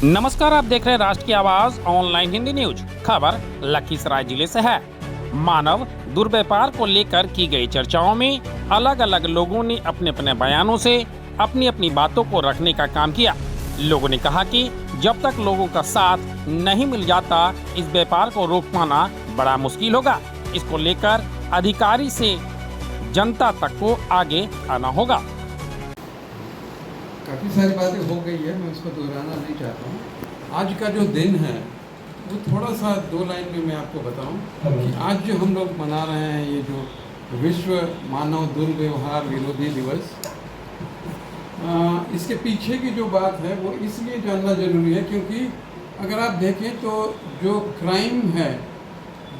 नमस्कार, आप देख रहे हैं राष्ट्र की आवाज ऑनलाइन हिंदी न्यूज। खबर लखीसराय जिले से है। मानव दुर्व्यवहार को लेकर की गई चर्चाओं में अलग अलग लोगों ने अपने अपने बयानों से अपनी अपनी बातों को रखने का काम किया। लोगों ने कहा कि जब तक लोगों का साथ नहीं मिल जाता, इस व्यापार को रोक पाना बड़ा मुश्किल होगा। इसको लेकर अधिकारी से जनता तक को आगे आना होगा। काफ़ी सारी बातें हो गई है, मैं उसको दोहराना नहीं चाहता हूँ। आज का जो दिन है वो थोड़ा सा दो लाइन में मैं आपको बताऊँ कि आज जो हम लोग मना रहे हैं ये जो विश्व मानव दुर्व्यवहार विरोधी दिवस, इसके पीछे की जो बात है वो इसलिए जानना ज़रूरी है क्योंकि अगर आप देखें तो जो क्राइम है,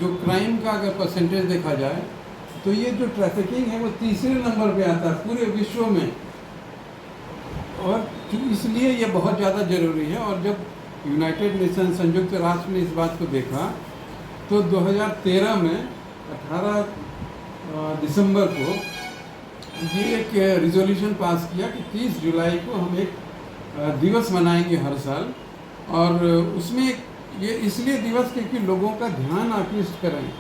जो क्राइम का अगर परसेंटेज देखा जाए तो ये जो ट्रैफिकिंग है वो तीसरे नंबर पे आता है पूरे विश्व में। और इसलिए ये बहुत ज़्यादा ज़रूरी है। और जब यूनाइटेड नेशन संयुक्त राष्ट्र ने इस बात को देखा तो 2013 में 18 दिसंबर को ये एक रिजोल्यूशन पास किया कि 30 जुलाई को हम एक दिवस मनाएंगे हर साल। और उसमें ये इसलिए दिवस क्योंकि लोगों का ध्यान आकृष्ट करें।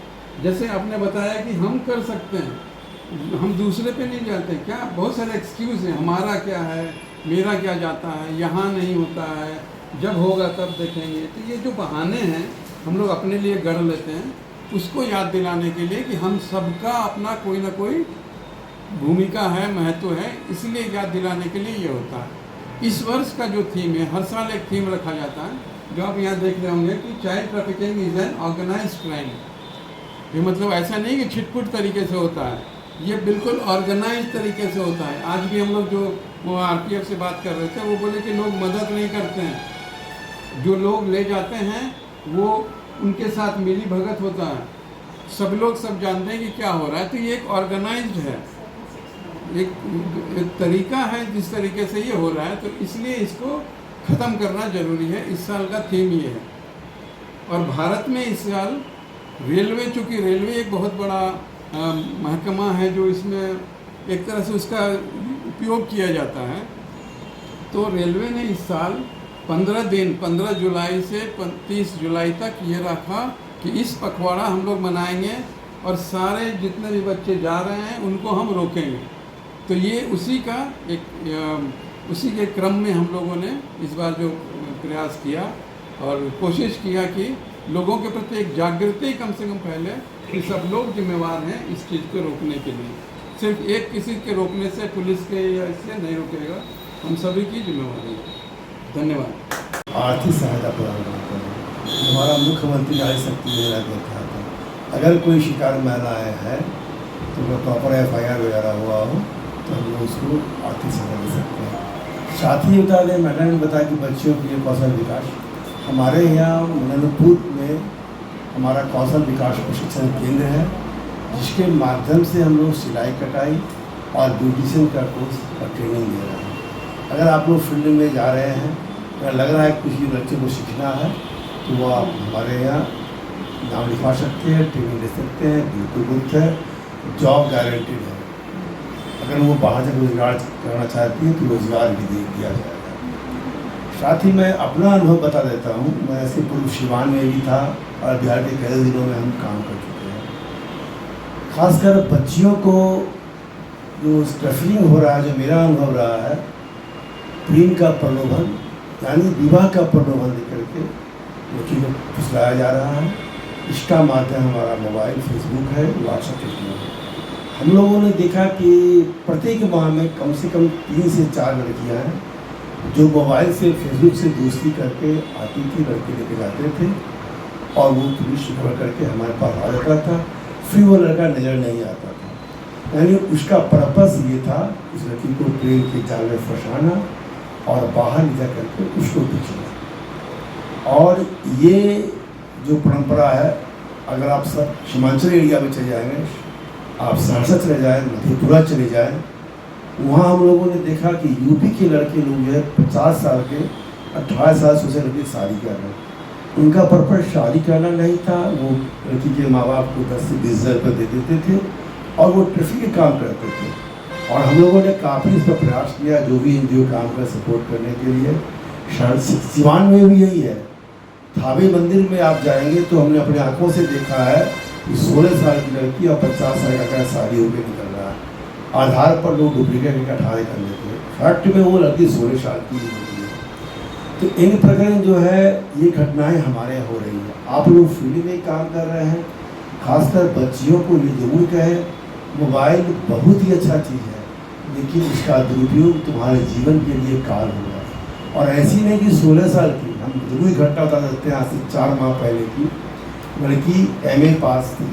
जैसे आपने बताया कि हम कर सकते हैं, हम दूसरे पे नहीं जाते। क्या बहुत सारे एक्सक्यूज़ हैं, हमारा क्या है, मेरा क्या जाता है, यहाँ नहीं होता है, जब होगा तब देखेंगे। तो ये जो बहाने हैं हम लोग अपने लिए गढ़ लेते हैं, उसको याद दिलाने के लिए कि हम सबका अपना कोई ना कोई भूमिका है, महत्व है, इसलिए याद दिलाने के लिए ये होता है। इस वर्ष का जो थीम है, हर साल एक थीम रखा जाता है जो आप यहाँ देख रहे होंगे कि child trafficking is an organised crime. ये मतलब ऐसा नहीं कि छिटपुट तरीके से होता है, ये बिल्कुल ऑर्गेनाइज तरीके से होता है। आज भी हम लोग जो वो आरपीएफ से बात कर रहे थे, वो बोले कि लोग मदद नहीं करते हैं, जो लोग ले जाते हैं वो उनके साथ मिली भगत होता है, सब लोग सब जानते हैं कि क्या हो रहा है। तो ये एक ऑर्गेनाइज्ड है, एक तरीका है जिस तरीके से ये हो रहा है। तो इसलिए इसको ख़त्म करना ज़रूरी है। इस साल का थीम ये है। और भारत में इस साल रेलवे, चूँकि रेलवे एक बहुत बड़ा महकमा है जो इसमें एक तरह से उसका उपयोग किया जाता है, तो रेलवे ने इस साल 15 दिन 15 जुलाई से 30 जुलाई तक ये रखा कि इस पखवाड़ा हम लोग मनाएंगे और सारे जितने भी बच्चे जा रहे हैं उनको हम रोकेंगे। तो ये उसी के क्रम में हम लोगों ने इस बार जो प्रयास किया और कोशिश किया कि लोगों के प्रति एक जागृति कम से कम फैले कि सब लोग जिम्मेवार हैं इस चीज़ को रोकने के लिए। सिर्फ एक किसी के रोकने से, पुलिस के या इससे नहीं रुकेगा, हम सभी की जिम्मेवारी है। धन्यवाद। आर्थिक सहायता प्रदान करते हैं। हमारा मुख्यमंत्री नारी शक्ति योजना देता है, अगर कोई शिकार महिलाएँ हैं तो प्रॉपर FIR वगैरह हुआ हो तो हम लोग उसको आर्थिक सहायता दे सकते हैं। साथ ही बता दें, मैडम ने बताया कि बच्चियों के लिए कौशल विकास, हमारे यहाँ मननपुर में हमारा कौशल विकास प्रशिक्षण केंद्र है, जिसके माध्यम से हम लोग सिलाई कटाई और ब्यूटिशियन का कोर्स और ट्रेनिंग दे रहे हैं। अगर आप लोग फील्ड में जा रहे हैं या लग रहा है किसी बच्चे को सीखना है तो वो आप हमारे यहाँ नाम लिखवा सकते हैं, ट्रेनिंग ले सकते हैं। बिल्कुल मुफ्त है, जॉब गारंटीड है। अगर वो बाहर से रोजगार करना चाहती है तो रोजगार भी दिया जाएगा। साथ ही मैं अपना अनुभव बता देता हूँ। मैं ऐसे पूर्व सिवान में भी था और बिहार के कई जिलों में हम काम कर चुके हैं। खासकर बच्चियों को जो ट्रैफिकिंग हो रहा है, जो मेरा अनुभव रहा है, प्रेम का प्रलोभन यानी विवाह का प्रलोभन लेकर के बच्ची को फुसलाया जा रहा है। इसका माध्यम हमारा मोबाइल, फेसबुक है, व्हाट्सएप है। हम लोगों ने देखा कि प्रत्येक माह में कम से कम 3 से 4 लड़कियाँ हैं जो मोबाइल से, फेसबुक से दोस्ती करके आती थी, लड़के लेके जाते थे और वो पुलिस पकड़ करके हमारे पास आ जाता था। फिर वो लड़का नज़र नहीं आता था। यानी उसका पर्पस ये था उस लड़की को प्रेम के जाल में फंसाना और बाहर ले जा करके उसको बेचना। और ये जो परंपरा है, अगर आप सब सीमांचल एरिया में चले जाएंगे, आप सहरसा चले जाएँ, मधेपुरा चले जाएँ, वहाँ हम लोगों ने देखा कि यूपी के लड़के लोग जो है 50 साल के 18 साल से लड़के शादी कर रहे हैं। उनका पर्पस शादी करना नहीं था, वो लड़की के माँ बाप को 10 से 20 हज़ार रुपये दे देते थे और वो ट्रैफिक के काम करते थे। और हम लोगों ने काफ़ी इस पर प्रयास किया, जो भी NGO काम कर सपोर्ट करने के लिए, सिवान में भी यही है। थावे मंदिर में आप जाएंगे तो हमने अपने आंखों से देखा है कि 16 साल की लड़की और 50 साल का शादी होकर निकल रहा है। आधार पर लोग डुप्लीकेट का ठाड़े कर लेते हैं, फैक्ट में वो लड़की 16 साल की होती है। तो इन प्रकार जो है ये घटनाएं हमारे यहाँ हो रही है। आप लोग फील्ड में काम कर रहे हैं, खासकर बच्चियों को ये जरूर कहें, मोबाइल बहुत ही अच्छा चीज़ है, लेकिन उसका दुरुपयोग तुम्हारे जीवन के लिए काल होगा। और ऐसी नहीं कि 16 साल की, हम जरूरी घटना बता सकते हैं। आज से 4 माह पहले की लड़की MA पास थी,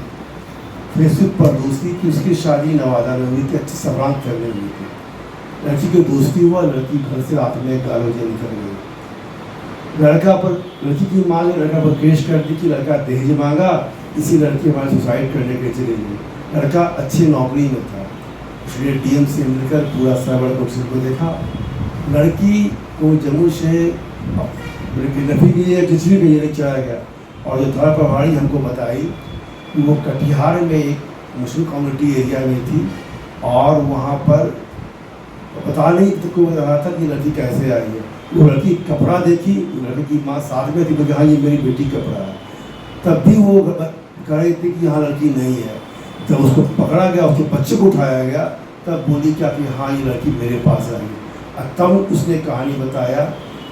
फेसबुक पर दोस्ती की, उसकी शादी नवादा में हुई थी, अच्छी सम्रांत फैमिली हुई थी। लड़की की दोस्ती हुआ, लड़की घर से रात में गालोजे निकल गई। लड़की की माँ ने लड़का पर केस कर दी कि लड़का दहेज मांगा, इसी लड़की हमारे सुसाइड करने के चले गई। लड़का अच्छी नौकरी में था, उसने DM से मिलकर पूरा साइबर कोर्स को देखा। लड़की को जम्मू से नफी के लिए जिसवी के लिए चलाया गया, और जो थाना प्रभारी हमको बताई कि वो कटिहार में एक मुस्लिम कम्युनिटी एरिया में थी, और वहाँ पर पता नहीं को बता रहा था कि लड़की कैसे आई है। वो लड़की कपड़ा देखी, लड़की की माँ साथ में थी, बोली हाँ ये मेरी बेटी कपड़ा है। तब भी वो कह रही थी कि यहाँ लड़की नहीं है। जब उसको पकड़ा गया, उसके बच्चे को उठाया गया, तब बोली क्या कि हाँ ये लड़की मेरे पास आई है। और तब उसने कहानी बताया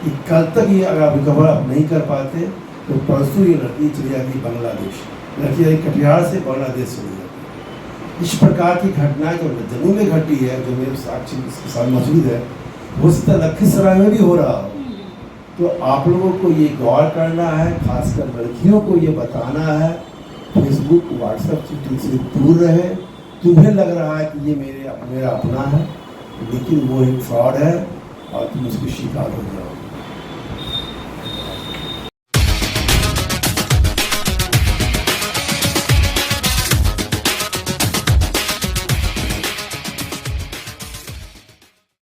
कि कल तक ये अगर रिकवर आप नहीं कर पाते तो परसों ये लड़की चली जाएगी बांग्लादेश। लड़की आई कटिहार से बांग्लादेश चली जाती। इस प्रकार की घटनाएं जो जम्मू में घटी है, जो मेरे साक्षी इसके साथ मौजूद है, वो लखीसराय में भी हो रहा हो। तो आप लोगों को ये गौर करना है, खासकर लड़कियों को ये बताना है, फेसबुक व्हाट्सएप से दूर रहे। तुम्हें लग रहा है कि ये मेरा अपना है, लेकिन वो एक फ्रॉड है और तुम उसकी शिकार हो जाओ।